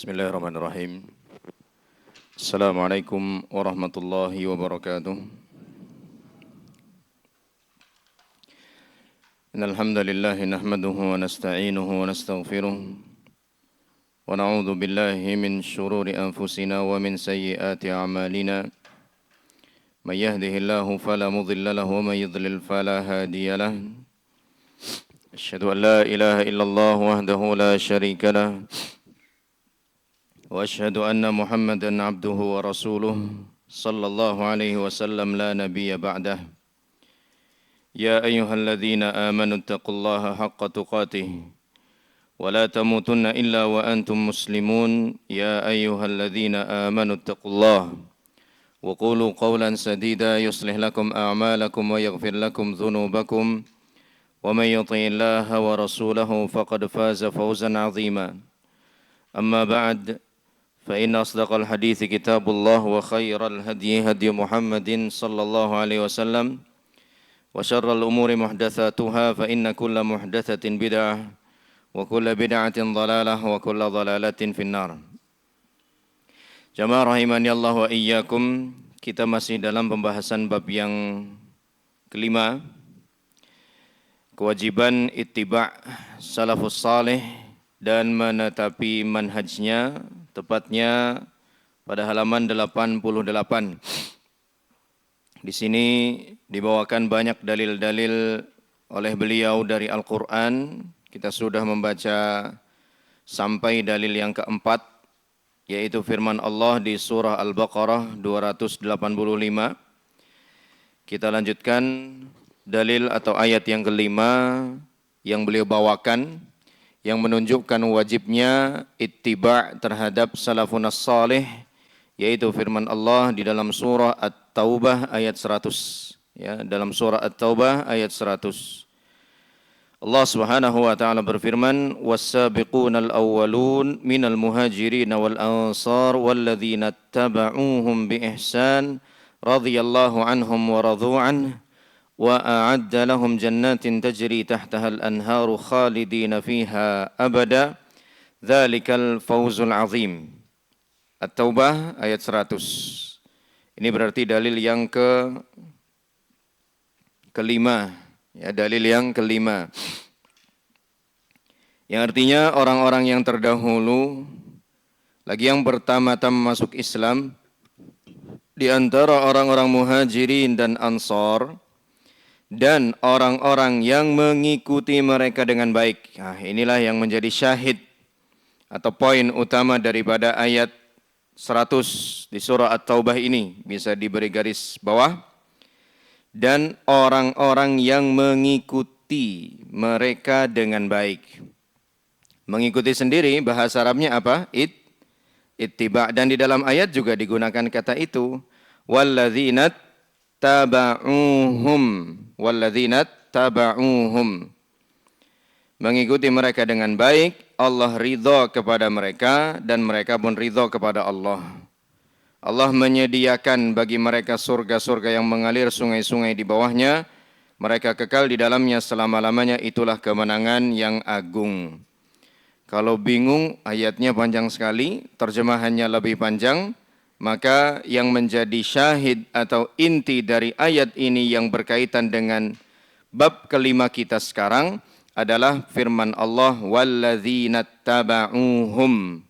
Bismillahirrahmanirrahim. Assalamualaikum warahmatullahi wabarakatuh. Innal hamdalillah nahmaduhu wa nasta'inuhu wa nastaghfiruh wa na'udzu billahi min shururi anfusina wa min sayyiati a'malina. May yahdihillahu fala mudilla lahu wa may yudlil fala hadiya lahu. Asyhadu an la ilaha illallah wahdahu la syarika lahu. وأشهد أن محمدًا عبده ورسوله صلى الله عليه وسلم لا نبي بعده يا أيها الذين آمنوا اتقوا الله حق تقاته ولا تموتن إلا وأنتم مسلمون يا أيها الذين آمنوا اتقوا الله وقولوا قولا سديدا يصلح لكم أعمالكم ويغفر لكم ذنوبكم ومن يطع الله ورسوله فقد فاز فوزا عظيما أما بعد فإن أصدق الحديث كتاب الله وخير الهدي هدي محمد صلى الله عليه وسلم وشر الأمور محدثاتها فإن كل محدثة بدعة وكل بدعة ضلالة وكل ضلالة في النار. Jamaah rahimani Allah wa iyyakum, kita masih dalam pembahasan bab yang kelima, kewajiban ittiba' salafus salih dan menetapi manhajnya, tepatnya pada halaman 88. Di sini dibawakan banyak dalil-dalil oleh beliau dari Al-Quran. Kita sudah membaca sampai dalil yang keempat, yaitu firman Allah di surah Al-Baqarah 285. Kita lanjutkan dalil atau ayat yang kelima yang beliau bawakan, yang menunjukkan wajibnya ittiba' terhadap salafun as-salih, yaitu firman Allah di dalam surah At-Taubah ayat 100. Ya, dalam surah At-Taubah ayat 100. Allah Subhanahu wa taala berfirman, "Was-sabiqunal awwalun minal muhajirin wal ansar walladzina ittaba'uuhum bi ihsan radhiyallahu anhum wa radu anhu wa a'adda lahum jannatin tajri tahtaha al-anharu khalidina fiha abada dzalikal fawzul azim." At-Taubah ayat 100. Ini berarti dalil yang kelima, ya, dalil yang kelima. Yang artinya orang-orang yang terdahulu, lagi yang pertama-tama masuk Islam di antara orang-orang muhajirin dan ansar, dan orang-orang yang mengikuti mereka dengan baik. Nah, inilah yang menjadi syahid atau poin utama daripada ayat 100 di surah At-Taubah ini. Bisa diberi garis bawah. Dan orang-orang yang mengikuti mereka dengan baik. Mengikuti sendiri bahasa Arabnya apa? Ittiba'. Dan di dalam ayat juga digunakan kata itu. Walladzina taba'uhum, mengikuti mereka dengan baik, Allah ridha kepada mereka dan mereka pun ridha kepada Allah. Allah menyediakan bagi mereka surga-surga yang mengalir sungai-sungai di bawahnya, mereka kekal di dalamnya selama-lamanya, itulah kemenangan yang agung. Kalau bingung, ayatnya panjang sekali, terjemahannya lebih panjang. Maka yang menjadi syahid atau inti dari ayat ini yang berkaitan dengan bab kelima kita sekarang adalah firman Allah, walladzina taba'uhum,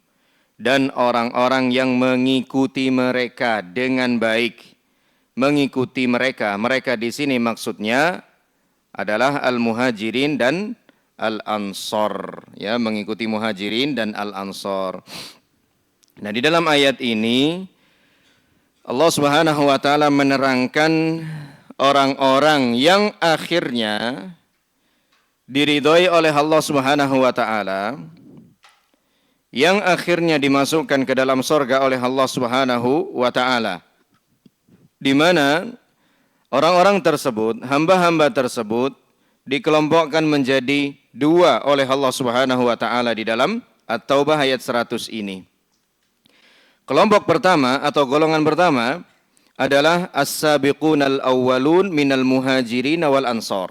dan orang-orang yang mengikuti mereka dengan baik. Mengikuti mereka, mereka di sini maksudnya adalah al-muhajirin dan al-ansar, ya, mengikuti muhajirin dan al-ansar. Nah, di dalam ayat ini Allah Subhanahu wa taala menerangkan orang-orang yang akhirnya diridhoi oleh Allah Subhanahu wa taala, yang akhirnya dimasukkan ke dalam surga oleh Allah Subhanahu wa taala. Di mana orang-orang tersebut, hamba-hamba tersebut dikelompokkan menjadi dua oleh Allah Subhanahu wa taala di dalam At-Taubah ayat 100 ini. Kelompok pertama atau golongan pertama adalah as-sabiqunal awwalun minal muhajirin wal ansar.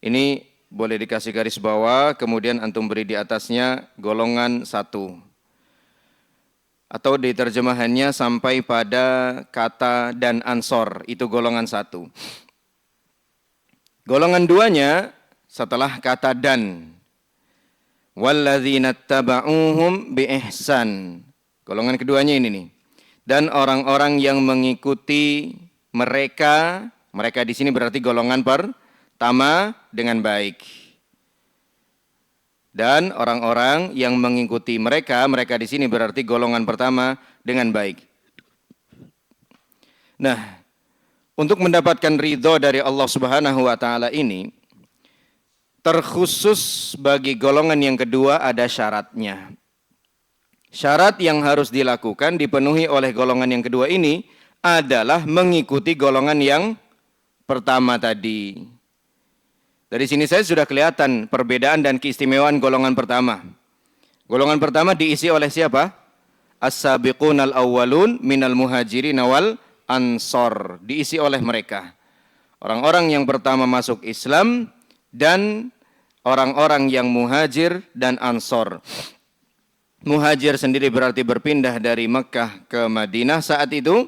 Ini boleh dikasih garis bawah, kemudian antum beri di atasnya golongan 1. atau di terjemahannya sampai pada kata dan ansor, itu golongan satu. Golongan duanya setelah kata dan. Walladzina taba'uhum biihsan. Golongan keduanya ini nih. Dan orang-orang yang mengikuti mereka di sini berarti golongan pertama dengan baik. Dan orang-orang yang mengikuti mereka di sini berarti golongan pertama dengan baik. Nah, untuk mendapatkan ridho dari Allah Subhanahu wa taala ini, terkhusus bagi golongan yang kedua ada syaratnya. Syarat yang harus dilakukan dipenuhi oleh golongan yang kedua ini adalah mengikuti golongan yang pertama tadi. Dari sini saya sudah kelihatan perbedaan dan keistimewaan golongan pertama. Golongan pertama diisi oleh siapa? As-sabiqunal awwalun minal muhajirin wal ansor. Diisi oleh mereka. Orang-orang yang pertama masuk Islam dan orang-orang yang muhajir dan ansor. Muhajir sendiri berarti berpindah dari Mekah ke Madinah saat itu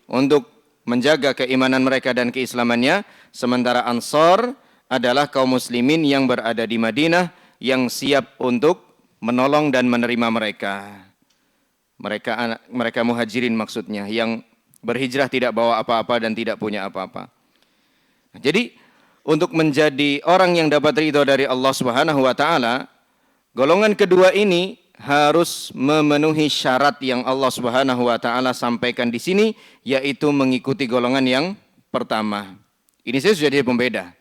untuk menjaga keimanan mereka dan keislamannya. Sementara ansor adalah kaum muslimin yang berada di Madinah yang siap untuk menolong dan menerima mereka. Mereka muhajirin maksudnya, yang berhijrah tidak bawa apa-apa dan tidak punya apa-apa. Jadi untuk menjadi orang yang dapat ridho dari Allah Subhanahu wa taala, golongan kedua ini harus memenuhi syarat yang Allah Subhanahu wa taala sampaikan di sini, yaitu mengikuti golongan yang pertama. Ini saya sudah jadi pembeda.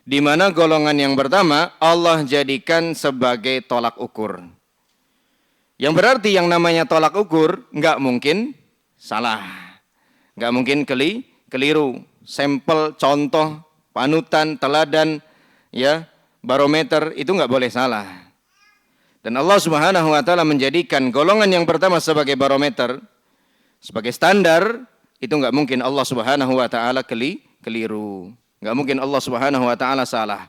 Di mana golongan yang pertama Allah jadikan sebagai tolak ukur. Yang berarti yang namanya tolak ukur enggak mungkin salah. Enggak mungkin keliru. Sampel, contoh, panutan, teladan, ya, barometer itu enggak boleh salah. Dan Allah Subhanahu wa taala menjadikan golongan yang pertama sebagai barometer, sebagai standar, itu enggak mungkin Allah Subhanahu wa taala keliru. Enggak mungkin Allah Subhanahu wa taala salah.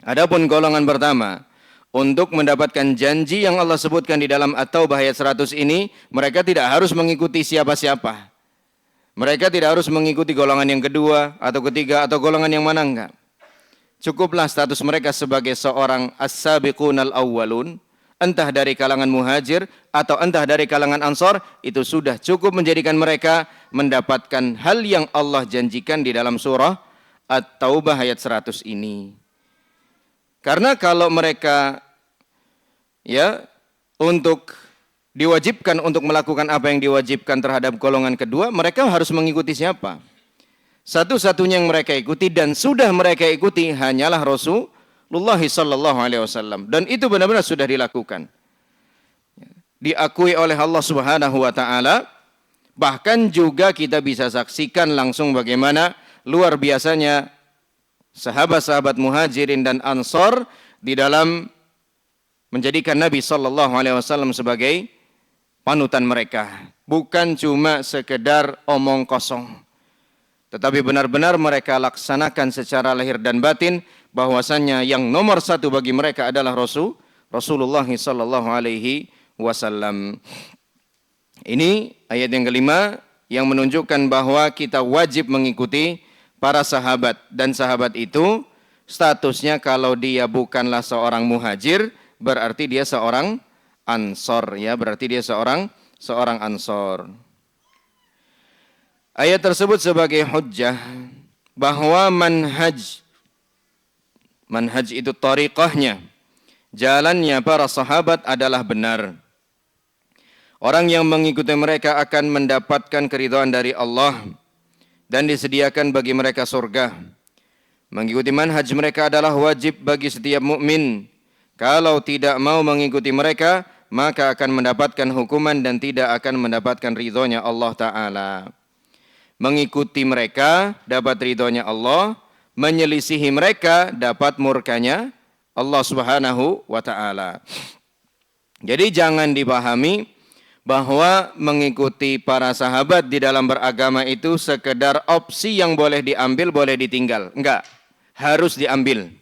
Adapun golongan pertama, untuk mendapatkan janji yang Allah sebutkan di dalam At-Taubah ayat 100 ini, mereka tidak harus mengikuti siapa-siapa. Mereka tidak harus mengikuti golongan yang kedua atau ketiga atau golongan yang mana, enggak. Cukuplah status mereka sebagai seorang as-sabiqunal awwalun, entah dari kalangan muhajir atau entah dari kalangan ansor, itu sudah cukup menjadikan mereka mendapatkan hal yang Allah janjikan di dalam surah At-Taubah ayat 100 ini. Karena kalau mereka untuk diwajibkan untuk melakukan apa yang diwajibkan terhadap golongan kedua, mereka harus mengikuti siapa? Satu-satunya yang mereka ikuti dan sudah mereka ikuti hanyalah Rasulullah sallallahu alaihi wasallam, dan itu benar-benar sudah dilakukan. Diakui oleh Allah Subhanahu wa taala, bahkan juga kita bisa saksikan langsung bagaimana luar biasanya sahabat-sahabat muhajirin dan ansor di dalam menjadikan Nabi sallallahu alaihi wasallam sebagai panutan mereka. Bukan cuma sekedar omong kosong, tetapi benar-benar mereka laksanakan secara lahir dan batin bahwasannya yang nomor satu bagi mereka adalah Rasulullah sallallahu alaihi wasallam. Ini ayat yang kelima yang menunjukkan bahwa kita wajib mengikuti para sahabat, dan sahabat itu statusnya kalau dia bukanlah seorang muhajir berarti dia seorang ansor, ya, berarti dia seorang ansor. Ayat tersebut sebagai hujjah bahwa manhaj itu tariqahnya, jalannya para sahabat adalah benar. Orang yang mengikuti mereka akan mendapatkan keridhaan dari Allah dan disediakan bagi mereka surga. Mengikuti manhaj mereka adalah wajib bagi setiap mukmin. Kalau tidak mau mengikuti mereka, maka akan mendapatkan hukuman dan tidak akan mendapatkan ridhonya Allah Ta'ala. Mengikuti mereka dapat ridhonya Allah, menyelisihi mereka dapat murkanya Allah Subhanahu wa Ta'ala. Jadi jangan dipahami bahwa mengikuti para sahabat di dalam beragama itu sekedar opsi yang boleh diambil, boleh ditinggal. Enggak, harus diambil.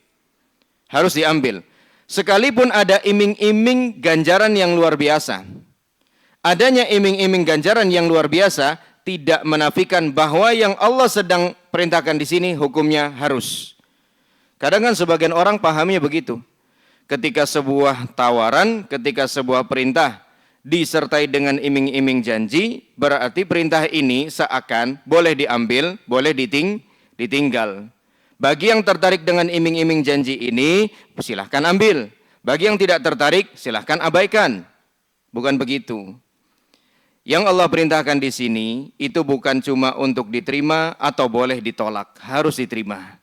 Harus diambil. Sekalipun ada iming-iming ganjaran yang luar biasa. Adanya iming-iming ganjaran yang luar biasa tidak menafikan bahwa yang Allah sedang perintahkan di sini hukumnya harus. Kadang kan sebagian orang pahamnya begitu. Ketika sebuah tawaran, ketika sebuah perintah disertai dengan iming-iming janji, berarti perintah ini seakan boleh diambil, boleh ditinggal. Bagi yang tertarik dengan iming-iming janji ini, silahkan ambil. Bagi yang tidak tertarik, silahkan abaikan. Bukan begitu. Yang Allah perintahkan di sini itu bukan cuma untuk diterima atau boleh ditolak, harus diterima.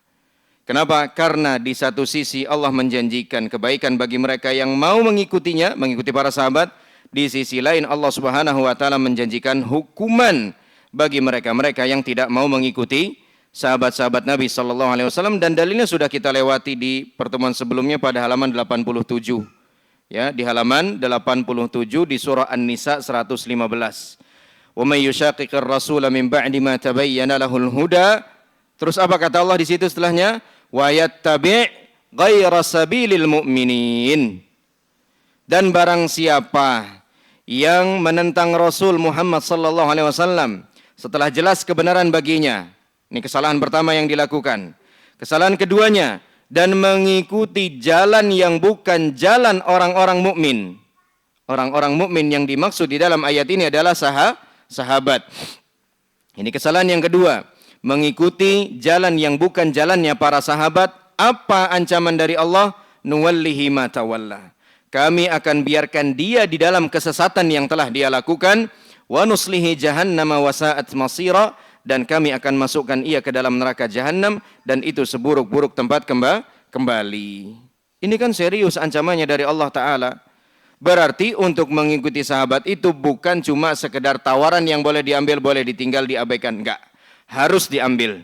Kenapa? Karena di satu sisi Allah menjanjikan kebaikan bagi mereka yang mau mengikutinya, mengikuti para sahabat. Di sisi lain Allah Subhanahu wa taala menjanjikan hukuman bagi mereka-mereka yang tidak mau mengikuti sahabat-sahabat Nabi sallallahu alaihi wasallam, dan dalilnya sudah kita lewati di pertemuan sebelumnya pada halaman 87. Ya, di halaman 87 di surah An-Nisa 115. Wa may yushaqiqir rasula min ba'di ma tabayyana lahul huda. Terus apa kata Allah di situ setelahnya? Wa yattabi' ghaira sabilil mu'minin. Dan barang siapa yang menentang Rasul Muhammad sallallahu alaihi wasallam setelah jelas kebenaran baginya. Ini kesalahan pertama yang dilakukan. Kesalahan keduanya, dan mengikuti jalan yang bukan jalan orang-orang mukmin. Orang-orang mukmin yang dimaksud di dalam ayat ini adalah sahabat. Ini kesalahan yang kedua, mengikuti jalan yang bukan jalannya para sahabat. Apa ancaman dari Allah? Nuwallihi ma tawalla. Kami akan biarkan dia di dalam kesesatan yang telah dia lakukan. Wa nuslihi jahannama wa sa'at masira. Dan kami akan masukkan ia ke dalam neraka jahanam, dan itu seburuk-buruk tempat kembali. Ini kan serius ancamannya dari Allah Ta'ala. Berarti untuk mengikuti sahabat itu bukan cuma sekedar tawaran yang boleh diambil, boleh ditinggal, diabaikan. Enggak, harus diambil.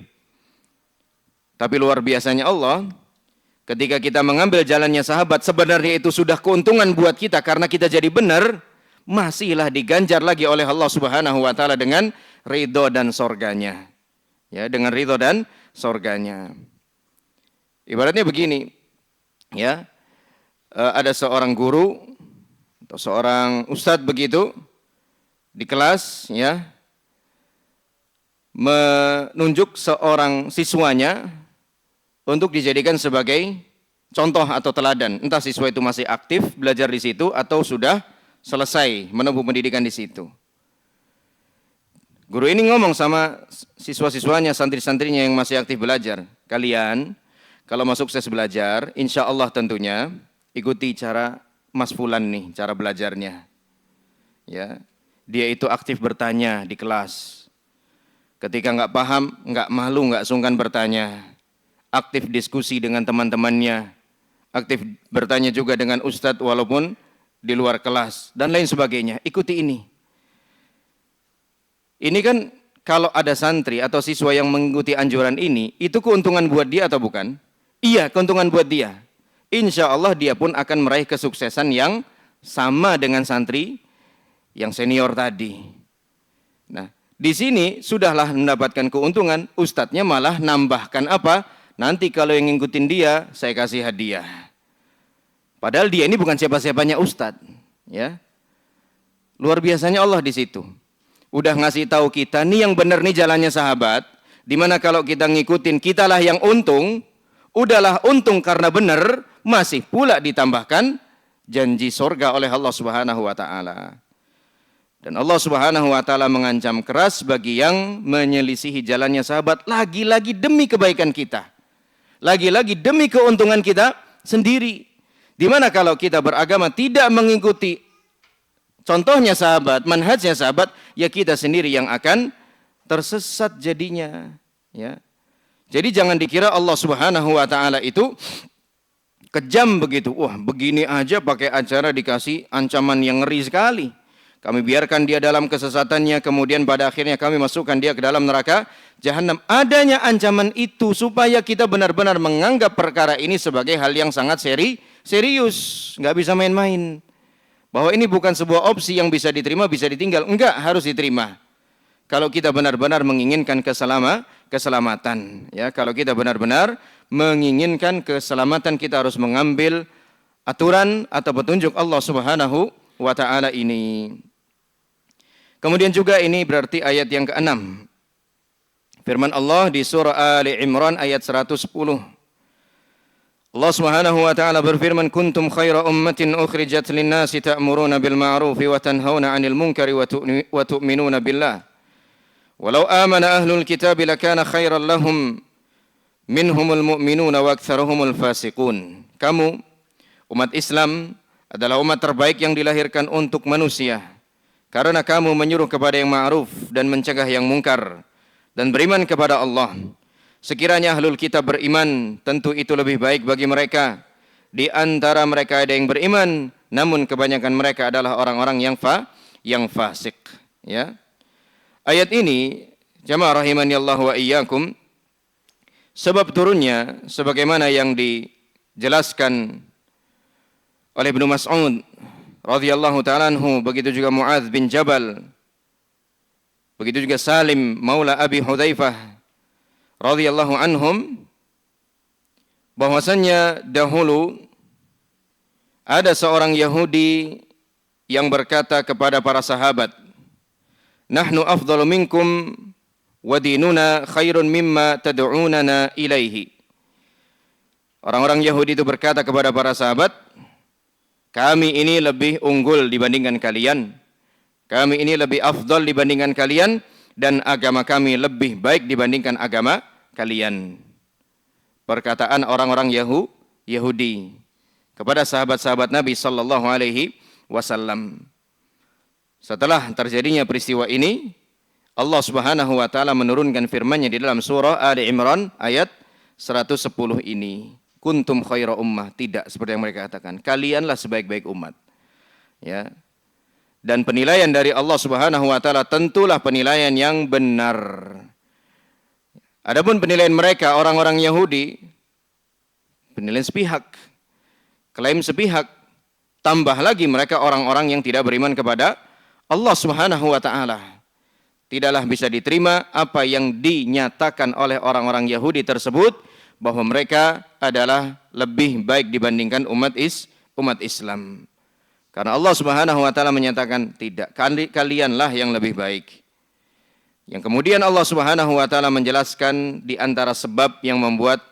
Tapi luar biasanya Allah, ketika kita mengambil jalannya sahabat, sebenarnya itu sudah keuntungan buat kita karena kita jadi benar, masihlah diganjar lagi oleh Allah Subhanahu wa taala dengan ridho dan sorganya. Ya, dengan ridho dan sorganya. Ibaratnya begini, ya, ada seorang guru atau seorang ustadz begitu di kelas, ya, menunjuk seorang siswanya untuk dijadikan sebagai contoh atau teladan. Entah siswa itu masih aktif belajar di situ atau sudah selesai menempuh pendidikan di situ. Guru ini ngomong sama siswa-siswanya, santri-santrinya yang masih aktif belajar. Kalian kalau mau sukses belajar, insya Allah tentunya ikuti cara Mas Fulan nih, cara belajarnya. Ya, dia itu aktif bertanya di kelas. Ketika nggak paham, nggak malu, nggak sungkan bertanya. Aktif diskusi dengan teman-temannya. Aktif bertanya juga dengan ustadz walaupun di luar kelas dan lain sebagainya. Ikuti ini. Ini kan kalau ada santri atau siswa yang mengikuti anjuran ini, itu keuntungan buat dia atau bukan? Iya, keuntungan buat dia. Insya Allah dia pun akan meraih kesuksesan yang sama dengan santri yang senior tadi. Nah, di sini sudahlah mendapatkan keuntungan, ustadznya malah nambahkan apa? Nanti kalau yang ngikutin dia, saya kasih hadiah. Padahal dia ini bukan siapa-siapanya ustadz, ya. Luar biasanya Allah di situ. Udah ngasih tahu kita nih yang benar nih jalannya sahabat, dimana kalau kita ngikutin kitalah yang untung, udahlah untung karena benar, masih pula ditambahkan janji surga oleh Allah Subhanahu wa taala. Dan Allah Subhanahu wa taala mengancam keras bagi yang menyelisihi jalannya sahabat, lagi-lagi demi kebaikan kita. Lagi-lagi demi keuntungan kita sendiri. Dimana kalau kita beragama tidak mengikuti contohnya sahabat, manhajnya sahabat, ya kita sendiri yang akan tersesat jadinya. Ya. Jadi jangan dikira Allah Subhanahu wa taala itu kejam begitu. Wah, begini aja pakai acara dikasih ancaman yang ngeri sekali. Kami biarkan dia dalam kesesatannya, kemudian pada akhirnya kami masukkan dia ke dalam neraka jahanam. Adanya ancaman itu supaya kita benar-benar menganggap perkara ini sebagai hal yang sangat serius, nggak bisa main-main. Bahwa ini bukan sebuah opsi yang bisa diterima, bisa ditinggal. Enggak, harus diterima. Kalau kita benar-benar menginginkan keselamatan, ya, kalau kita benar-benar menginginkan keselamatan, kita harus mengambil aturan atau petunjuk Allah Subhanahu wa taala ini. Kemudian juga ini berarti ayat yang ke-6. Firman Allah di surah Ali Imran ayat 110. Allah Subhanahu wa taala berfirman, "Kuntum khaira ummatin ukhrijat lin-nasi ta'muruna bil ma'ruf wa tanhauna 'anil munkari wa tu'minuna billah. Walau amana ahlul kitab lakana khairan lahum minhumul mu'minuna wa aktsaruhumul fasiqun." Kamu umat Islam adalah umat terbaik yang dilahirkan untuk manusia, karena kamu menyuruh kepada yang ma'ruf dan mencegah yang mungkar dan beriman kepada Allah. Sekiranya ahlul kitab beriman, tentu itu lebih baik bagi mereka. Di antara mereka ada yang beriman, namun kebanyakan mereka adalah orang-orang yang fasik. Ya. Ayat ini, jamaah rahimani Allah wa iyyakum, sebab turunnya sebagaimana yang dijelaskan oleh Ibnu Mas'ud radhiyallahu ta'ala anhu, begitu juga Mu'adz bin Jabal, begitu juga Salim maula Abi Hudzaifah radhiyallahu anhum, bahwasannya dahulu ada seorang Yahudi yang berkata kepada para sahabat, "Nahnu afdalu minkum wa dinuna khairun mimma tad'unana ilaihi." Orang-orang Yahudi itu berkata kepada para sahabat, "Kami ini lebih unggul dibandingkan kalian. Kami ini lebih afdal dibandingkan kalian, dan agama kami lebih baik dibandingkan agama kalian." Perkataan orang-orang Yahudi kepada sahabat-sahabat Nabi sallallahu alaihi wasallam. Setelah terjadinya peristiwa ini, Allah Subhanahu wa taala menurunkan firman-Nya di dalam surah Ali Imran ayat 110 ini. Kuntum khaira ummah, tidak seperti yang mereka katakan, kalianlah sebaik-baik umat. Ya. Dan penilaian dari Allah Subhanahu wa taala tentulah penilaian yang benar. Adapun penilaian mereka orang-orang Yahudi, penilaian sepihak, klaim sepihak, tambah lagi mereka orang-orang yang tidak beriman kepada Allah Subhanahu wa taala. Tidaklah bisa diterima apa yang dinyatakan oleh orang-orang Yahudi tersebut, bahwa mereka adalah lebih baik dibandingkan umat Islam. Karena Allah Subhanahu wa taala menyatakan tidak, kalianlah yang lebih baik. Yang kemudian Allah Subhanahu wa taala menjelaskan di antara sebab yang membuat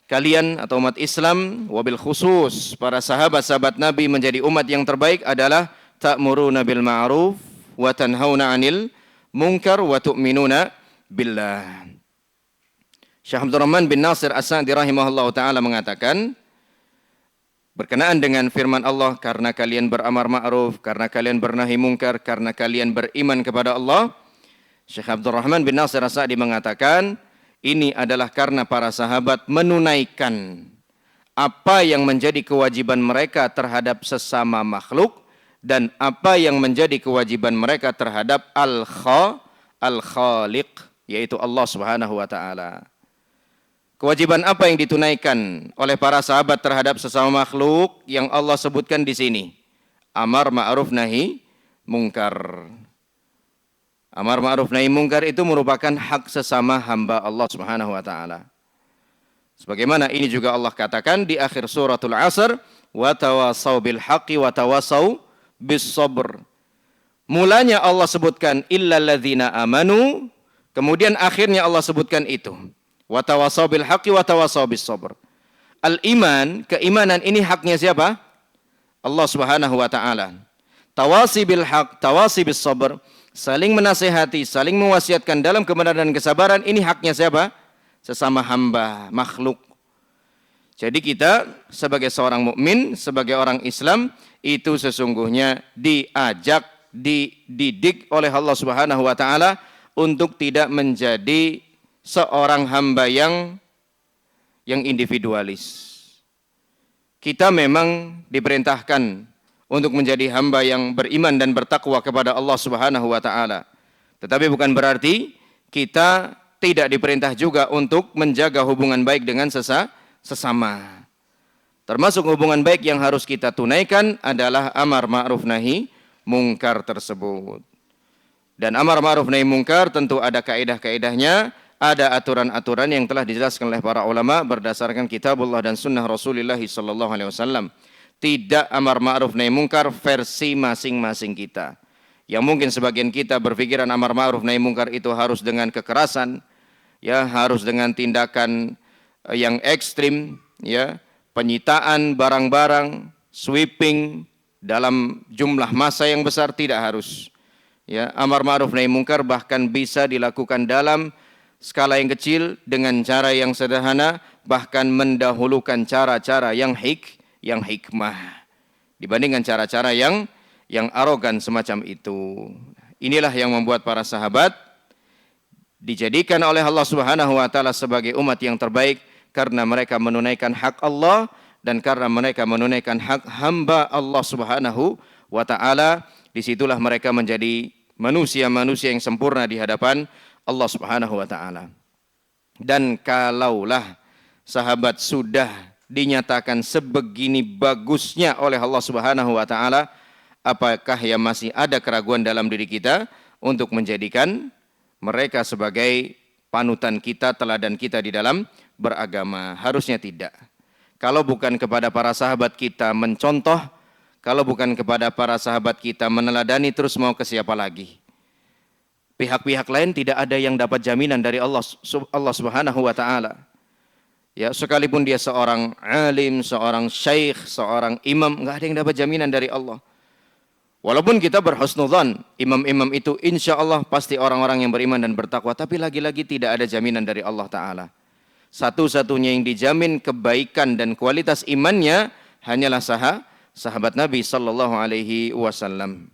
kalian atau umat Islam, wabil khusus para sahabat-sahabat Nabi menjadi umat yang terbaik adalah ta'muruna bil ma'ruf wa tanhauna 'anil munkar wa tu'minuna billah. Syekh Abdurrahman bin Nasir As-Sa'di rahimahullah ta'ala mengatakan, berkenaan dengan firman Allah, karena kalian beramar ma'ruf, karena kalian bernahi mungkar, karena kalian beriman kepada Allah, Syekh Abdurrahman bin Nasir As-Sa'di mengatakan, ini adalah karena para sahabat menunaikan apa yang menjadi kewajiban mereka terhadap sesama makhluk, dan apa yang menjadi kewajiban mereka terhadap Al-Khaliq, yaitu Allah Subhanahu wa ta'ala. Kewajiban apa yang ditunaikan oleh para sahabat terhadap sesama makhluk yang Allah sebutkan di sini? Amar ma'ruf nahi mungkar. Amar ma'ruf nahi mungkar itu merupakan hak sesama hamba Allah Subhanahu wa taala. Sebagaimana ini juga Allah katakan di akhir suratul Asr, wa tawassaw bil haqqi wa tawassaw bis sabr. Mulanya Allah sebutkan illal ladzina amanu, kemudian akhirnya Allah sebutkan itu. Wa tawassaw bil haqqi wa tawassaw bis sabr. Al-iman, keimanan ini haknya siapa? Allah Subhanahu wa taala. Tawasi bil haqq, tawasi bis sabr, saling menasihati, saling mewasiatkan dalam kebenaran dan kesabaran, ini haknya siapa? Sesama hamba, makhluk. Jadi kita sebagai seorang mukmin, sebagai orang Islam, itu sesungguhnya diajak, dididik oleh Allah Subhanahu wa taala untuk tidak menjadi seorang hamba yang individualis. Kita memang diperintahkan untuk menjadi hamba yang beriman dan bertakwa kepada Allah Subhanahu wa taala. Tetapi bukan berarti kita tidak diperintah juga untuk menjaga hubungan baik dengan sesama. Termasuk hubungan baik yang harus kita tunaikan adalah amar ma'ruf nahi mungkar tersebut. Dan amar ma'ruf nahi mungkar tentu ada kaidah-kaidahnya, ada aturan-aturan yang telah dijelaskan oleh para ulama berdasarkan kitabullah dan sunnah Rasulullah sallallahu alaihi wasallam. Tidak amar ma'ruf nahi mungkar versi masing-masing kita. Yang mungkin sebagian kita berpikiran amar ma'ruf nahi mungkar itu harus dengan kekerasan, ya, harus dengan tindakan yang ekstrim, ya, penyitaan barang-barang, sweeping dalam jumlah massa yang besar, tidak harus. Ya, amar ma'ruf nahi mungkar bahkan bisa dilakukan dalam skala yang kecil dengan cara yang sederhana, bahkan mendahulukan cara-cara yang hikmah dibandingkan cara-cara yang arogan semacam itu. Inilah yang membuat para sahabat dijadikan oleh Allah Subhanahu wa taala sebagai umat yang terbaik karena mereka menunaikan hak Allah dan karena mereka menunaikan hak hamba Allah Subhanahu wa taala. Disitulah mereka menjadi manusia-manusia yang sempurna di hadapan Allah Subhanahu wa taala. Dan kalaulah sahabat sudah dinyatakan sebegini bagusnya oleh Allah Subhanahu wa taala, apakah yang masih ada keraguan dalam diri kita untuk menjadikan mereka sebagai panutan kita, teladan kita di dalam beragama? Harusnya tidak. Kalau bukan kepada para sahabat kita mencontoh, kalau bukan kepada para sahabat kita meneladani, terus mau ke siapa lagi? Pihak-pihak lain tidak ada yang dapat jaminan dari Allah Subhanahu wa taala. Ya, sekalipun dia seorang alim, seorang syekh, seorang imam, enggak ada yang dapat jaminan dari Allah. Walaupun kita berhusnudzan, imam-imam itu insya Allah pasti orang-orang yang beriman dan bertakwa, tapi lagi-lagi tidak ada jaminan dari Allah Ta'ala. Satu-satunya yang dijamin kebaikan dan kualitas imannya hanyalah sahabat Nabi Sallallahu Alaihi Wasallam.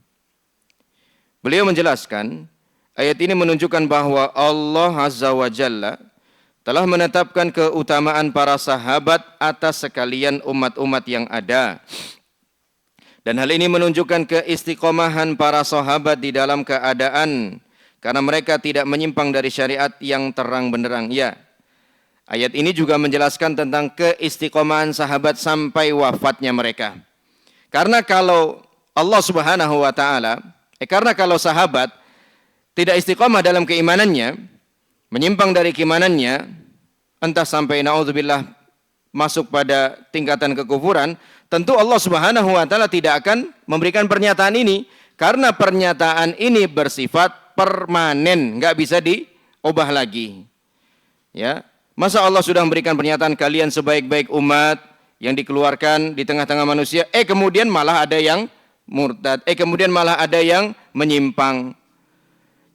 Beliau menjelaskan, ayat ini menunjukkan bahwa Allah Azza wa Jalla telah menetapkan keutamaan para sahabat atas sekalian umat-umat yang ada. Dan hal ini menunjukkan keistiqomahan para sahabat di dalam keadaan karena mereka tidak menyimpang dari syariat yang terang benderang. Ya, ayat ini juga menjelaskan tentang keistiqomahan sahabat sampai wafatnya mereka. Karena kalau Allah Subhanahu wa taala, karena kalau sahabat tidak istiqomah dalam keimanannya, menyimpang dari keimanannya, entah sampai naudzubillah masuk pada tingkatan kekufuran, tentu Allah Subhanahu wa taala tidak akan memberikan pernyataan ini karena pernyataan ini bersifat permanen, enggak bisa diubah lagi. Ya, masa Allah sudah memberikan pernyataan kalian sebaik-baik umat yang dikeluarkan di tengah-tengah manusia, kemudian malah ada yang murtad, kemudian malah ada yang menyimpang.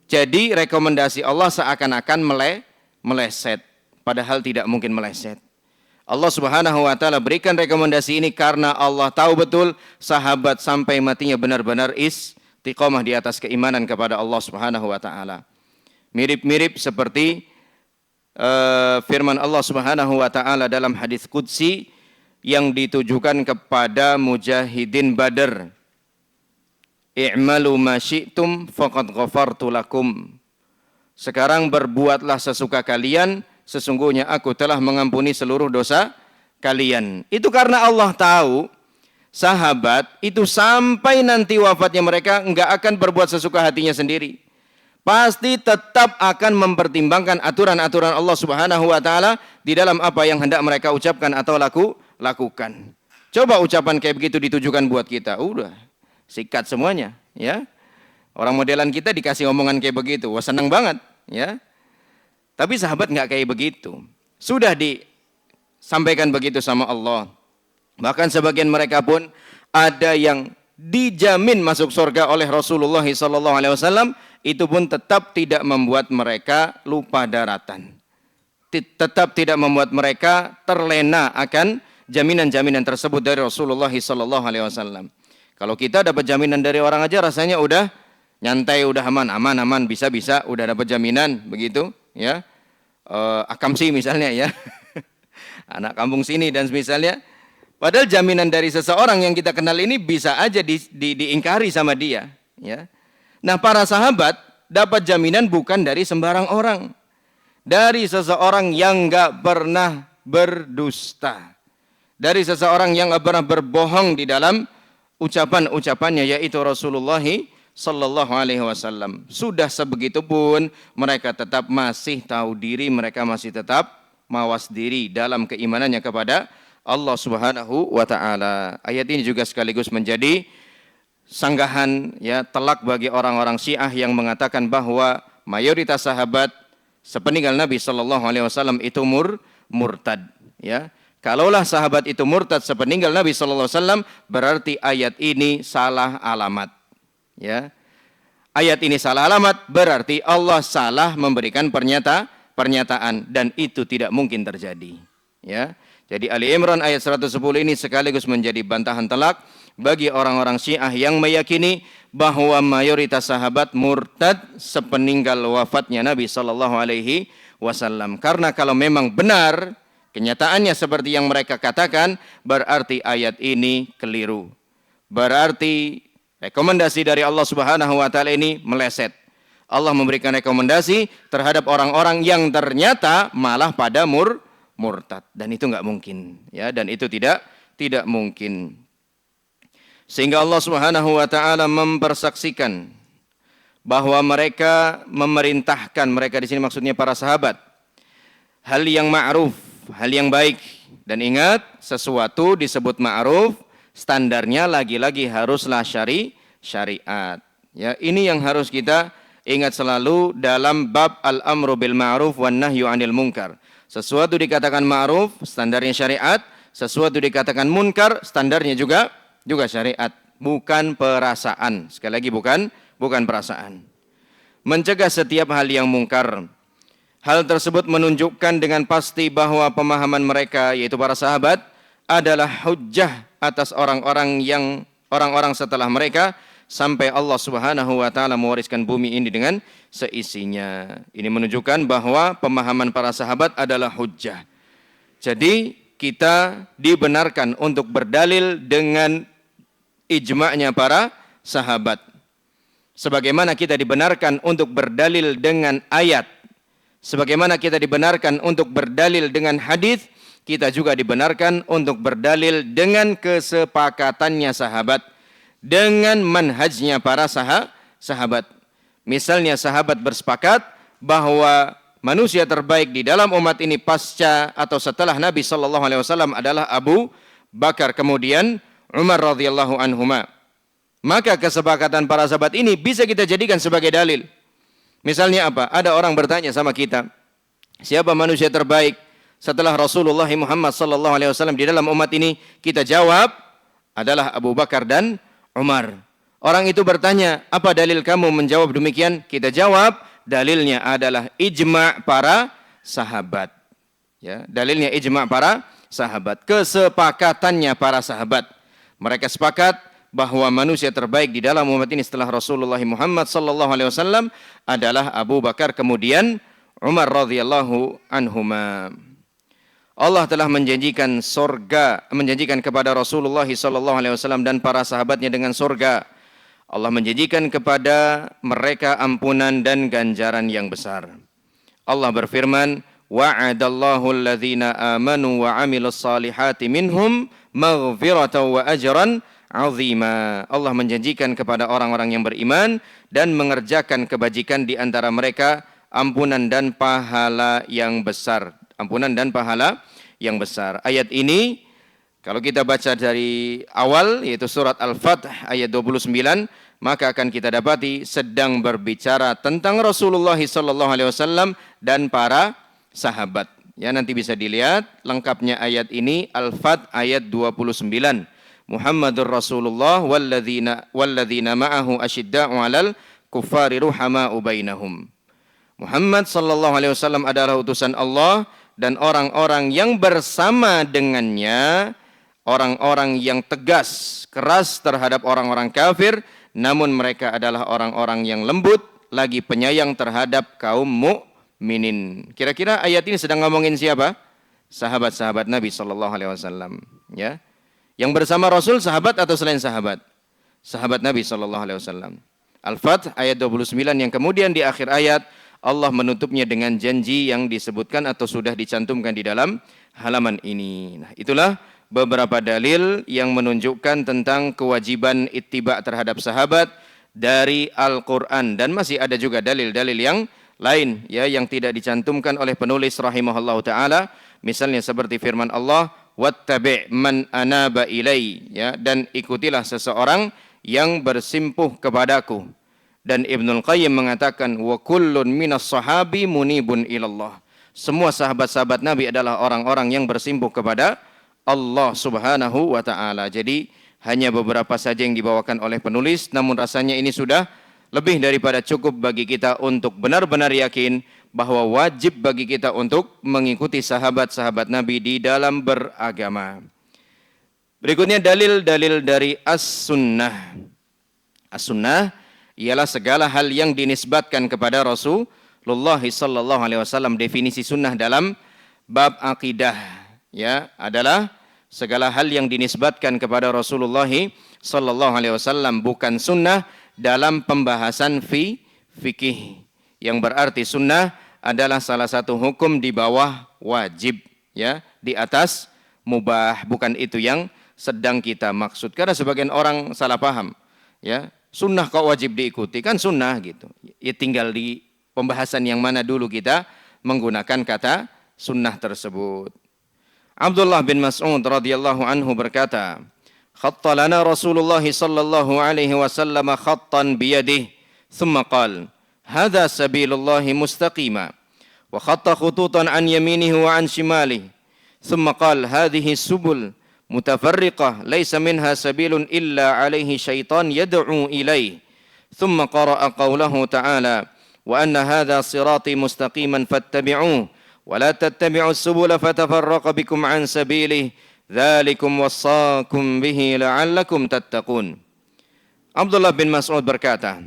Jadi rekomendasi Allah seakan-akan meleset, padahal tidak mungkin meleset. Allah Subhanahu wa taala berikan rekomendasi ini karena Allah tahu betul sahabat sampai matinya benar-benar istiqomah di atas keimanan kepada Allah Subhanahu wa taala. Mirip-mirip seperti firman Allah Subhanahu wa taala dalam hadis qudsi yang ditujukan kepada mujahidin Badar. I'malu ma syi'tum faqad ghafartu lakum. Sekarang berbuatlah sesuka kalian, sesungguhnya aku telah mengampuni seluruh dosa kalian. Itu karena Allah tahu sahabat itu sampai nanti wafatnya mereka enggak akan berbuat sesuka hatinya sendiri. Pasti tetap akan mempertimbangkan aturan-aturan Allah Subhanahu wa taala di dalam apa yang hendak mereka ucapkan atau lakukan. Coba ucapan kayak begitu ditujukan buat kita, udah sikat semuanya, ya. Orang modelan kita dikasih omongan kayak begitu, wah senang banget, ya. Tapi sahabat enggak kayak begitu. Sudah disampaikan begitu sama Allah. Bahkan sebagian mereka pun ada yang dijamin masuk surga oleh Rasulullah SAW, itu pun tetap tidak membuat mereka lupa daratan. Tetap tidak membuat mereka terlena akan jaminan-jaminan tersebut dari Rasulullah SAW. Kalau kita dapat jaminan dari orang aja rasanya udah nyantai, udah aman, bisa-bisa, udah dapat jaminan begitu, ya. Akamsi misalnya, ya. Anak kampung sini dan misalnya. Padahal jaminan dari seseorang yang kita kenal ini bisa aja diingkari sama dia, ya. Nah, para sahabat dapat jaminan bukan dari sembarang orang. Dari seseorang yang enggak pernah berdusta. Dari seseorang yang enggak pernah berbohong di dalam ucapan-ucapannya, yaitu Rasulullah Sallallahu Alaihi Wasallam. Sudah sebegitu pun mereka tetap masih tahu diri, mereka masih tetap mawas diri dalam keimanannya kepada Allah Subhanahu wa taala. Ayat ini juga sekaligus menjadi sanggahan ya telak bagi orang-orang Syiah yang mengatakan bahwa mayoritas sahabat sepeninggal Nabi Shallallahu Alaihi Wasallam itu murtad. Ya, kalaulah sahabat itu murtad sepeninggal Nabi Shallallahu Alaihi Wasallam, berarti ayat ini salah alamat. Ya, ayat ini salah alamat berarti Allah salah memberikan pernyataan dan itu tidak mungkin terjadi. Ya, jadi Ali Imran ayat 110 ini sekaligus menjadi bantahan telak bagi orang-orang Syiah yang meyakini bahwa mayoritas sahabat murtad sepeninggal wafatnya Nabi Shallallahu Alaihi Wasallam. Karena kalau memang benar kenyataannya seperti yang mereka katakan, berarti ayat ini keliru. Berarti rekomendasi dari Allah Subhanahu Wa Taala ini meleset. Allah memberikan rekomendasi terhadap orang-orang yang ternyata malah pada murtad, dan itu nggak mungkin, ya, dan itu tidak mungkin. Sehingga Allah Subhanahu wa taala mempersaksikan bahwa mereka memerintahkan, mereka di sini maksudnya para sahabat, hal yang ma'ruf, hal yang baik. Dan ingat, sesuatu disebut ma'ruf, standarnya lagi-lagi haruslah syariat. Ya, ini yang harus kita ingat selalu dalam bab al-amru bil ma'ruf wan nahyu 'anil munkar. Sesuatu dikatakan ma'ruf, standarnya syariat. Sesuatu dikatakan munkar, standarnya juga syariat, bukan perasaan. Sekali lagi bukan perasaan. Mencegah setiap hal yang mungkar. Hal tersebut menunjukkan dengan pasti bahwa pemahaman mereka, yaitu para sahabat, adalah hujjah atas orang-orang setelah mereka sampai Allah Subhanahu wa taala mewariskan bumi ini dengan seisinya. Ini menunjukkan bahwa pemahaman para sahabat adalah hujjah. Jadi kita dibenarkan untuk berdalil dengan ijma'nya para sahabat. Sebagaimana kita dibenarkan untuk berdalil dengan ayat, sebagaimana kita dibenarkan untuk berdalil dengan hadis, kita juga dibenarkan untuk berdalil dengan kesepakatannya sahabat, dengan manhajnya para sahabat. Misalnya sahabat bersepakat bahwa manusia terbaik di dalam umat ini pasca atau setelah Nabi Sallallahu Alaihi Wasallam adalah Abu Bakar, kemudian Umar radhiyallahu anhuma. Maka kesepakatan para sahabat ini bisa kita jadikan sebagai dalil. Misalnya apa? Ada orang bertanya sama kita, siapa manusia terbaik setelah Rasulullah Muhammad sallallahu alaihi wasallam di dalam umat ini? Kita jawab adalah Abu Bakar dan Umar. Orang itu bertanya, apa dalil kamu menjawab demikian? Kita jawab, dalilnya adalah ijma' para sahabat. Ya, dalilnya ijma' para sahabat, kesepakatannya para sahabat. Mereka sepakat bahwa manusia terbaik di dalam umat ini setelah Rasulullah Muhammad sallallahu alaihi wasallam adalah Abu Bakar, kemudian Umar radhiyallahu anhuma. Allah telah menjanjikan surga, menjanjikan kepada Rasulullah sallallahu alaihi wasallam dan para sahabatnya dengan surga. Allah menjanjikan kepada mereka ampunan dan ganjaran yang besar. Allah berfirman, wa'adallahu alladhina amanu wa 'amilus salihati minhum maghfiratan wa ajran 'azima. Allah menjanjikan kepada orang-orang yang beriman dan mengerjakan kebajikan di antara mereka ampunan dan pahala yang besar. Ampunan dan pahala yang besar. Ayat ini kalau kita baca dari awal, yaitu surat Al-Fath ayat 29, maka akan kita dapati sedang berbicara tentang Rasulullah SAW dan para sahabat. Ya, nanti bisa dilihat lengkapnya ayat ini, Al-Fath ayat 29. Muhammadur Rasulullah walladzina ma'ahu asyidda'u 'alal kuffari ruhama'u bainahum. Muhammad sallallahu alaihi wasallam adalah utusan Allah dan orang-orang yang bersama dengannya, orang-orang yang tegas, keras terhadap orang-orang kafir, namun mereka adalah orang-orang yang lembut, lagi penyayang terhadap kaum mukminin. Kira-kira ayat ini sedang ngomongin siapa? Sahabat-sahabat Nabi sallallahu alaihi wasallam, ya. Yang bersama Rasul sahabat atau selain sahabat? Sahabat Nabi sallallahu alaihi wasallam. Al-Fath ayat 29 yang kemudian di akhir ayat Allah menutupnya dengan janji yang disebutkan atau sudah dicantumkan di dalam halaman ini. Nah, itulah beberapa dalil yang menunjukkan tentang kewajiban ittiba terhadap sahabat dari Al-Quran. Dan masih ada juga dalil-dalil yang lain, ya, yang tidak dicantumkan oleh penulis rahimahullah ta'ala. Misalnya seperti firman Allah, wattabi' man anaba ilai, ya, dan ikutilah seseorang yang bersimpuh kepadaku. Dan Ibnul Qayyim mengatakan wa kullun minas sahabi munibun ilallah. Semua sahabat-sahabat Nabi adalah orang-orang yang bersimpuh kepada Allah Subhanahu wa taala. Jadi hanya beberapa saja yang dibawakan oleh penulis, namun rasanya ini sudah lebih daripada cukup bagi kita untuk benar-benar yakin bahwa wajib bagi kita untuk mengikuti sahabat-sahabat Nabi di dalam beragama. Berikutnya dalil-dalil dari as-sunnah. As-sunnah ialah segala hal yang dinisbatkan kepada Rasulullah sallallahu alaihi wasallam. Definisi sunnah dalam bab akidah ya adalah segala hal yang dinisbatkan kepada Rasulullah sallallahu alaihi wasallam, bukan sunnah dalam pembahasan fikih. Yang berarti sunnah adalah salah satu hukum di bawah wajib ya, di atas mubah, bukan itu yang sedang kita maksud. Karena sebagian orang salah paham ya. Sunnah kok wajib diikuti, kan sunnah gitu. Ya, tinggal di pembahasan yang mana dulu kita menggunakan kata sunnah tersebut. Abdullah bin Mas'ud radhiyallahu anhu berkata, "Khatta lana Rasulullah sallallahu alaihi wasallam khattan biyadihi, thumma qala, hadha sabilullahi mustaqima, wa khatta khututan an yaminihi wa an shimalihi, thumma qala, hadhihi subul متفرقة ليس منها سبيل إلا عليه شيطان يدعو إليه ثم قرأ قوله تعالى وأن هذا صراطي مستقيما فاتبعوه ولا تتبعوا السبل فتفرق بكم عن سبيله ذلكم وصاكم به لعلكم تتقون. Abdullah bin Mas'ud berkata,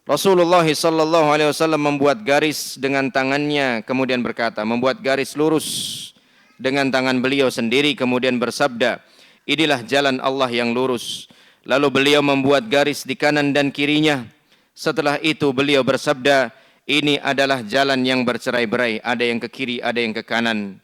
Rasulullah sallallahu alaihi wasallam membuat garis dengan tangannya, kemudian berkata, membuat garis lurus dengan tangan beliau sendiri, kemudian bersabda, inilah jalan Allah yang lurus. Lalu beliau membuat garis di kanan dan kirinya. Setelah itu beliau bersabda, ini adalah jalan yang bercerai-berai, ada yang ke kiri, ada yang ke kanan.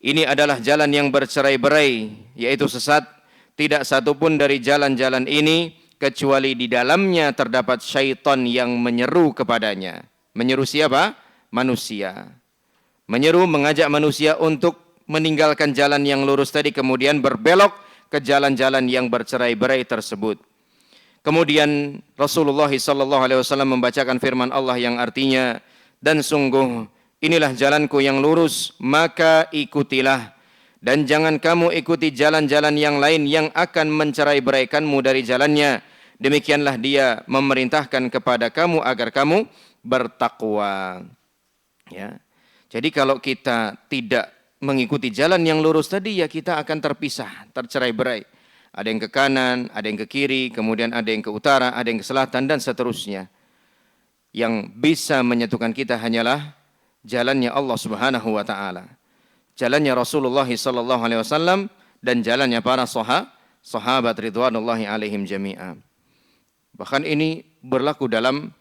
Ini adalah jalan yang bercerai-berai, yaitu sesat. Tidak satupun dari jalan-jalan ini kecuali di dalamnya terdapat syaitan yang menyeru kepadanya. Menyeru siapa? Manusia. Menyeru, mengajak manusia untuk meninggalkan jalan yang lurus tadi, kemudian berbelok ke jalan-jalan yang bercerai-berai tersebut. Kemudian Rasulullah SAW membacakan firman Allah yang artinya, dan sungguh inilah jalanku yang lurus, maka ikutilah. Dan jangan kamu ikuti jalan-jalan yang lain yang akan mencerai-beraikanmu dari jalannya. Demikianlah dia memerintahkan kepada kamu agar kamu bertakwa. Ya. Jadi kalau kita tidak mengikuti jalan yang lurus tadi, ya kita akan terpisah, tercerai-berai. Ada yang ke kanan, ada yang ke kiri, kemudian ada yang ke utara, ada yang ke selatan, dan seterusnya. Yang bisa menyatukan kita hanyalah jalannya Allah Subhanahu wa taala. Jalannya Rasulullah sallallahu alaihi wasallam dan jalannya para sahabat ridwanullahi alaihim jami'a. Bahkan ini berlaku dalam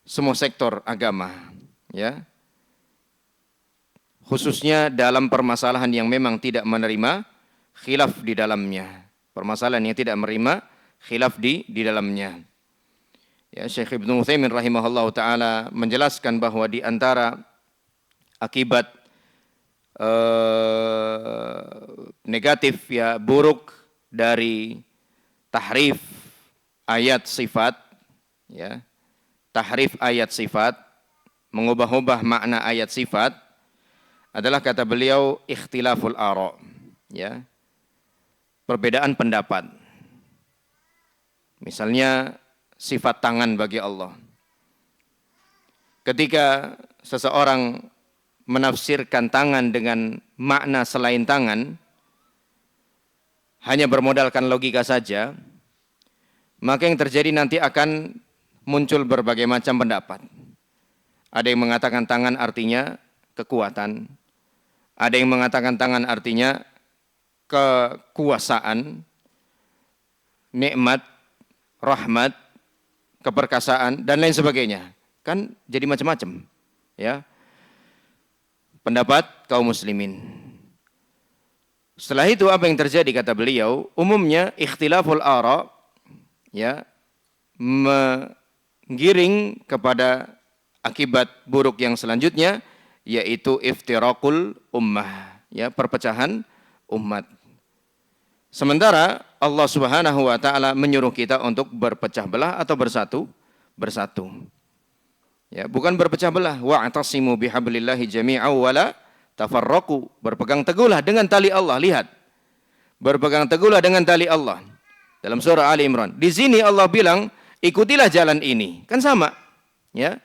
semua sektor agama, ya. Khususnya dalam permasalahan yang memang tidak menerima khilaf di dalamnya. Permasalahan yang tidak menerima khilaf di dalamnya. Ya, Syekh Ibnu Utsaimin rahimahullahu taala menjelaskan bahwa di antara akibat negatif ya buruk dari tahrif ayat sifat, ya, tahrif ayat sifat, mengubah-ubah makna ayat sifat, adalah kata beliau ikhtilaful ara', ya, perbedaan pendapat. Misalnya sifat tangan bagi Allah. Ketika seseorang menafsirkan tangan dengan makna selain tangan, hanya bermodalkan logika saja, maka yang terjadi nanti akan muncul berbagai macam pendapat. Ada yang mengatakan tangan artinya kekuatan, ada yang mengatakan tangan artinya kekuasaan, nikmat, rahmat, keperkasaan, dan lain sebagainya. Kan jadi macam-macam, ya, pendapat kaum muslimin. Setelah itu apa yang terjadi kata beliau? Umumnya ikhtilaful ara', ya, menggiring kepada akibat buruk yang selanjutnya, yaitu iftiraqul ummah, ya, perpecahan umat. Sementara Allah Subhanahu wa taala menyuruh kita untuk berpecah belah atau bersatu. Ya, bukan berpecah belah. Wa'tasimu bihablillahi jami'an wa la tafarraqu. Berpegang teguhlah dengan tali Allah. Lihat. Berpegang teguhlah dengan tali Allah. Dalam surah Ali Imran. Di sini Allah bilang, ikutilah jalan ini. Kan sama. Ya.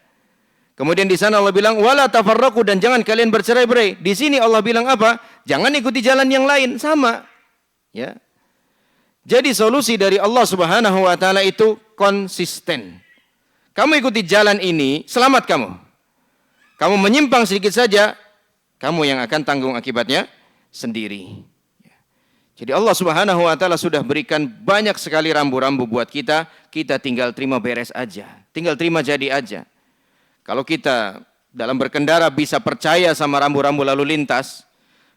Kemudian di sana Allah bilang, wala tafarraqu, dan jangan kalian bercerai-berai. Di sini Allah bilang apa? Jangan ikuti jalan yang lain. Sama. Ya. Jadi solusi dari Allah Subhanahu wa taala itu konsisten. Kamu ikuti jalan ini, selamat kamu. Kamu menyimpang sedikit saja, kamu yang akan tanggung akibatnya sendiri. Jadi Allah Subhanahu wa taala sudah berikan banyak sekali rambu-rambu buat kita, kita tinggal terima beres aja. Tinggal terima jadi aja. Kalau kita dalam berkendara bisa percaya sama rambu-rambu lalu lintas,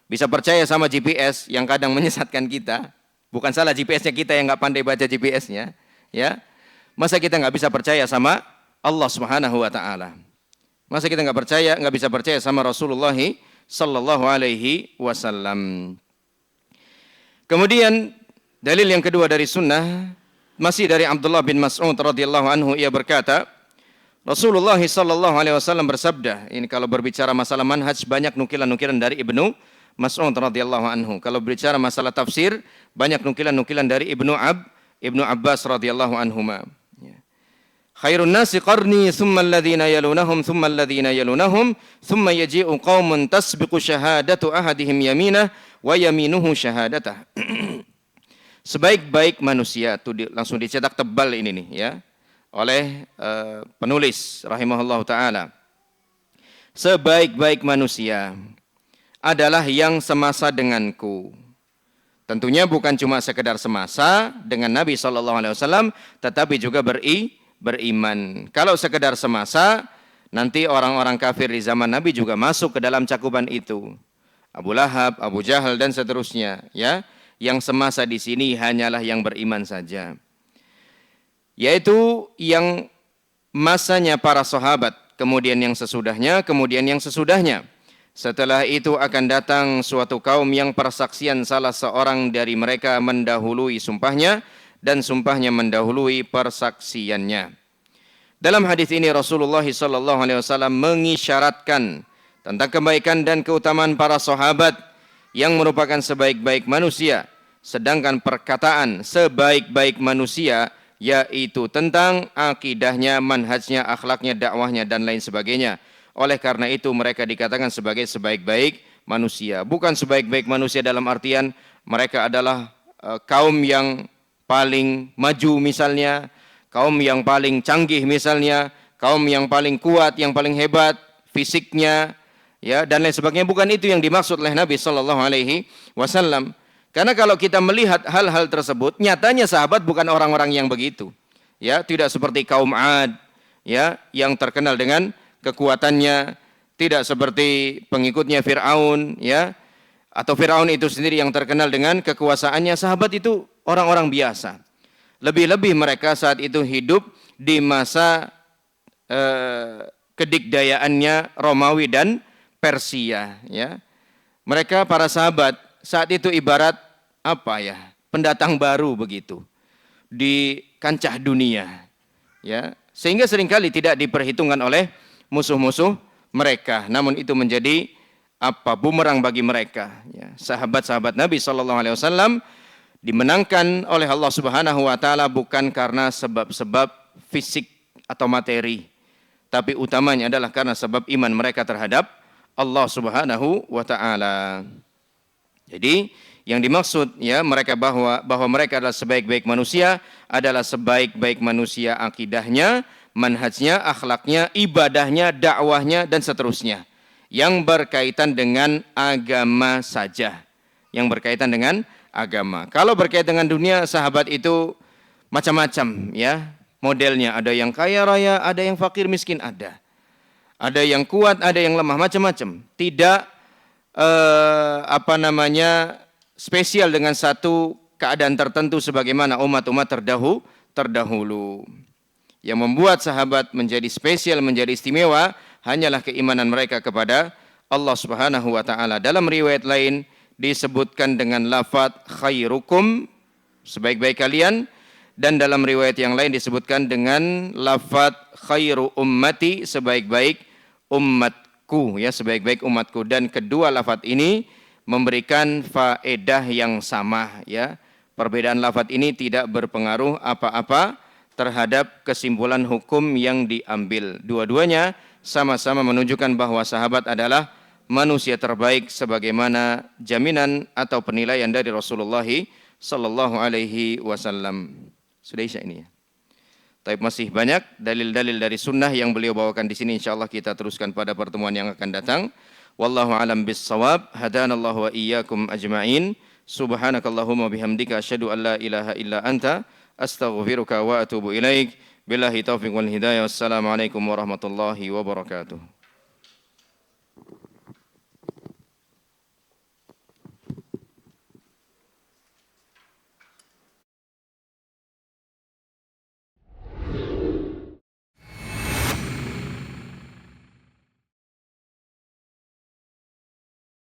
bisa percaya sama GPS yang kadang menyesatkan kita. Bukan salah GPS-nya, kita yang nggak pandai baca GPS-nya, ya. Masa kita nggak bisa percaya sama Allah Subhanahu wa taala? Masa kita nggak bisa percaya sama Rasulullah sallallahu alaihi wasallam? Kemudian dalil yang kedua dari sunnah, masih dari Abdullah bin Mas'ud radhiyallahu anhu, ia berkata, Rasulullah sallallahu alaihi wasallam bersabda, ini kalau berbicara masalah manhaj banyak nukilan-nukilan dari Ibnu Mas'ud radhiyallahu anhu. Kalau berbicara masalah tafsir, banyak nukilan-nukilan dari Ibnu Abbas radhiyallahu anhuma. Khairun nasi qarni thumma alladhina yalunahum thumma alladhina yalunahum thumma yaji'u qaumun tasbiqu syahadatu ahadihim yaminah wa yaminuhu syahadatah. Sebaik-baik manusia, itu langsung dicetak tebal ini nih ya, oleh penulis rahimahullahu taala. Sebaik-baik manusia adalah yang semasa denganku. Tentunya bukan cuma sekedar semasa dengan Nabi SAW, tetapi juga beriman. Kalau sekedar semasa, nanti orang-orang kafir di zaman Nabi juga masuk ke dalam cakupan itu. Abu Lahab, Abu Jahal, dan seterusnya. Ya, yang semasa di sini hanyalah yang beriman saja. Yaitu yang masanya para sahabat, kemudian yang sesudahnya, kemudian yang sesudahnya. Setelah itu akan datang suatu kaum yang persaksian salah seorang dari mereka mendahului sumpahnya dan sumpahnya mendahului persaksiannya. Dalam hadis ini Rasulullah SAW mengisyaratkan tentang kebaikan dan keutamaan para sahabat yang merupakan sebaik-baik manusia. Sedangkan perkataan sebaik-baik manusia yaitu tentang akidahnya, manhajnya, akhlaknya, dakwahnya, dan lain sebagainya. Oleh karena itu mereka dikatakan sebagai sebaik-baik manusia. Bukan sebaik-baik manusia dalam artian mereka adalah kaum yang paling maju misalnya, kaum yang paling canggih misalnya, kaum yang paling kuat, yang paling hebat fisiknya, ya, dan lain sebagainya. Bukan itu yang dimaksud oleh Nabi sallallahu alaihi wasallam. Karena kalau kita melihat hal-hal tersebut, nyatanya sahabat bukan orang-orang yang begitu. Ya, tidak seperti kaum Ad, ya, yang terkenal dengan kekuatannya, tidak seperti pengikutnya Fir'aun, ya, atau Fir'aun itu sendiri yang terkenal dengan kekuasaannya. Sahabat itu orang-orang biasa. Lebih-lebih mereka saat itu hidup di masa kedikdayaannya Romawi dan Persia, ya. Mereka para sahabat saat itu ibarat apa ya? Pendatang baru begitu di kancah dunia, ya. Sehingga seringkali tidak diperhitungkan oleh musuh-musuh mereka, namun itu menjadi bumerang bagi mereka. Ya, sahabat-sahabat Nabi SAW dimenangkan oleh Allah Subhanahu Wa Taala bukan karena sebab-sebab fisik atau materi, tapi utamanya adalah karena sebab iman mereka terhadap Allah Subhanahu Wa Taala. Jadi yang dimaksud ya mereka bahwa mereka adalah sebaik-baik manusia adalah sebaik-baik manusia akidahnya, manhajnya, akhlaknya, ibadahnya, dakwahnya, dan seterusnya. Yang berkaitan dengan agama saja. Yang berkaitan dengan agama. Kalau berkaitan dengan dunia, sahabat itu macam-macam ya modelnya. Ada yang kaya raya, ada yang fakir miskin, ada. Ada yang kuat, ada yang lemah, macam-macam. Tidak spesial dengan satu keadaan tertentu sebagaimana umat-umat terdahulu. Yang membuat sahabat menjadi spesial, menjadi istimewa hanyalah keimanan mereka kepada Allah Subhanahu wa taala. Dalam riwayat lain disebutkan dengan lafaz khairukum, sebaik-baik kalian, dan dalam riwayat yang lain disebutkan dengan lafaz khairu ummati, sebaik-baik umatku, ya, sebaik-baik umatku. Dan kedua lafaz ini memberikan faedah yang sama, ya. Perbedaan lafaz ini tidak berpengaruh apa-apa terhadap kesimpulan hukum yang diambil. Dua-duanya sama-sama menunjukkan bahwa sahabat adalah manusia terbaik sebagaimana jaminan atau penilaian dari Rasulullah sallallahu alaihi wasallam. Sudah isya ini ya. Tapi masih banyak dalil-dalil dari sunnah yang beliau bawakan di sini, insyaallah kita teruskan pada pertemuan yang akan datang. Wallahu alam bis-shawab. Hadanallahu wa iyyakum ajma'in. Subhanakallahumma bihamdika asyhadu an la ilaha illa anta astaghfiruka wa atubu ilaik. Billahi taufiq wal hidayah. Wassalamualaikum warahmatullahi wabarakatuh.